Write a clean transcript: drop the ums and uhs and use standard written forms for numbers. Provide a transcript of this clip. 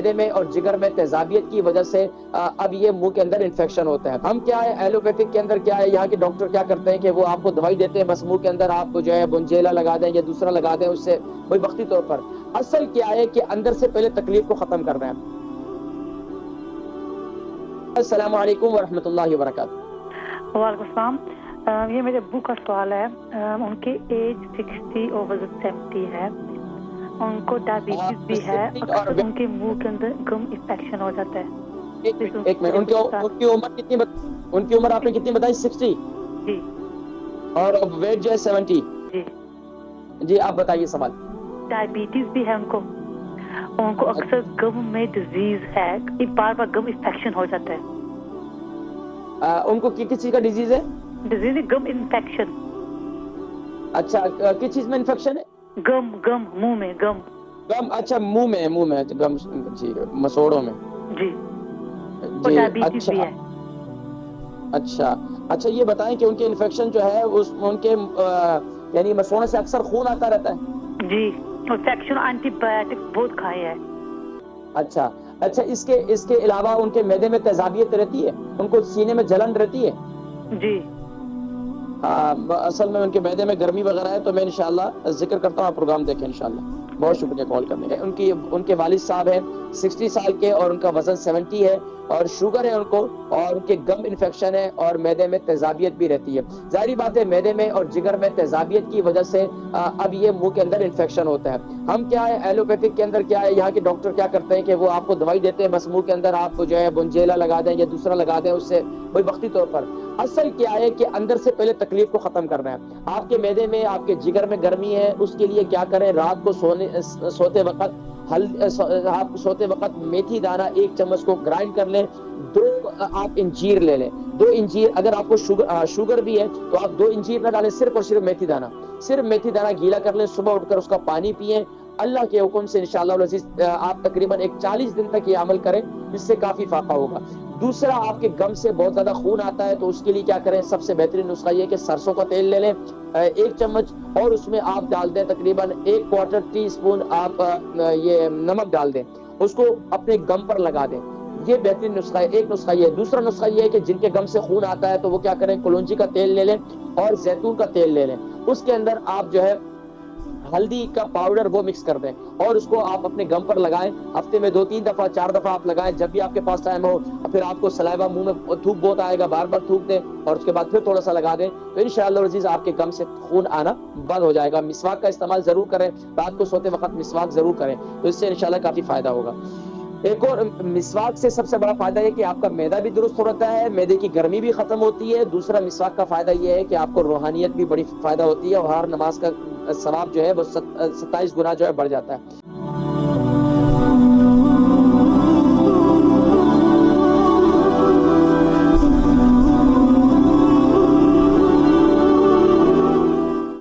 मैदे में और जिगर में तेजाबियत की वजह से अब ये मुंह के अंदर इन्फेक्शन होता है। हम क्या है, एलोपैथिक के अंदर क्या है, यहाँ के डॉक्टर क्या करते हैं कि वो आपको दवाई देते हैं, बस मुंह के अंदर आप जो है बुंजेला लगा दें या दूसरा लगा दें, उससे कोई वक्ती तौर पर। असल क्या है कि अंदर से पहले तकलीफ को खत्म करना है। अस्सलामु अलैकुम वरहमतुल्लाहि वबरकातुहू। वालेकुम सलाम। ये मेरे अब्बू का सवाल है। उनकी एज 60 और वजन 70 है। उनको डायबिटीज भी है। अक्सर उनके मुंह के अंदर गम इन्फेक्शन हो जाता है। एक मिनट, उनकी उम्र कितनी उनकी उम्र आपने कितनी बताई? 60 जी। और वेट जो है 70 जी। जी, आप बताइए सवाल। डायबिटीज भी है उनको अक्सर गम में डिजीज है, बार बार गम इन्फेक्शन हो जाता है। उनको किस चीज का डिजीज है? डिजीज है गम इन्फेक्शन। अच्छा, किस चीज में इन्फेक्शन है? गम मुंह में गम। अच्छा, मुंह में गम जी, मसोड़ों में जी। जी। डायबिटीज भी है। अच्छा, ये बताएं कि उनके इन्फेक्शन जो है उनके यानी मसोड़ों से अक्सर खून आता रहता है? जी। इन्फेक्शन एंटीबायोटिक बहुत खाए है। अच्छा, इसके अलावा उनके मैदे में तेजाबियत रहती है? उनको सीने में जलन रहती है? जी। असल में उनके मैदे में गर्मी वगैरह है, तो मैं इंशाल्लाह जिक्र करता हूँ, आप प्रोग्राम देखें इंशाल्लाह। बहुत शुक्रिया कॉल करने का। उनके वालिद साहब हैं 60 साल के और उनका वजन 70 है और शुगर है उनको, और उनके गम इन्फेक्शन है और मैदे में तेजाबियत भी रहती है। जाहिर बात है, मैदे में और जिगर में तेजाबियत की वजह से अब ये मुंह के अंदर इन्फेक्शन होता है। हम क्या है, एलोपैथिक के अंदर क्या है, यहाँ के डॉक्टर क्या करते हैं कि वो आपको दवाई देते हैं, बस मुंह के अंदर आप जो है बुंजेला लगा दें या दूसरा लगा दें, उससे कोई वक्ती तौर पर। असल क्या है कि अंदर से पहले तकलीफ को खत्म करना है। आपके मैदे में, आपके जिगर में गर्मी है, उसके लिए क्या करें, रात को सोते वक्त आप सोते वक्त मेथी दाना 1 चम्मच को ग्राइंड कर लें। 2 आप इंजीर ले लें, 2 इंजीर। अगर आपको शुगर भी है तो आप 2 इंजीर ना डालें, सिर्फ और सिर्फ मेथी दाना गीला कर लें। सुबह उठकर उसका पानी पिएं। अल्लाह के हुक्म से इंशाअल्लाह आप तकरीबन एक 40 दिन तक ये अमल करें, इससे काफी फायदा होगा। दूसरा, आपके गम से बहुत ज्यादा खून आता है, तो उसके लिए क्या करें, सबसे बेहतरीन नुस्खा ये कि सरसों का तेल ले लें 1 चम्मच, और उसमें आप डाल दें तकरीबन 1/4 टीस्पून आप ये नमक डाल दें, उसको अपने गम पर लगा दें। ये बेहतरीन नुस्खा है। एक नुस्खा ये है। दूसरा नुस्खा ये है कि जिनके गम से खून आता है तो वो क्या करें, कलौंजी का तेल ले लें और जैतून का तेल ले लें। उसके अंदर आप जो है हल्दी का पाउडर वो मिक्स कर दें और उसको आप अपने गम पर लगाएं। हफ्ते में 2-3 दफा 4 दफा आप लगाएं, जब भी आपके पास टाइम हो। फिर आपको सलाइवा मुंह में थूक बहुत आएगा, बार बार थूक दें और उसके बाद फिर थोड़ा सा लगा दें, तो इंशाअल्लाह अज़ीज़ आपके गम से खून आना बंद हो जाएगा। मिसवाक का इस्तेमाल जरूर करें, रात को सोते वक्त मिसवाक जरूर करें, तो इससे इंशाअल्लाह काफी फायदा होगा। एक और मिसवाक से सबसे बड़ा फायदा है कि आपका मैदा भी दुरुस्त होता है, मैदे की गर्मी भी खत्म होती है। दूसरा मिसवाक का फायदा यह है कि आपको रूहानियत भी बड़ी फायदा होती है और हर नमाज का सवाब जो है वो 27 गुना जो है बढ़ जाता है।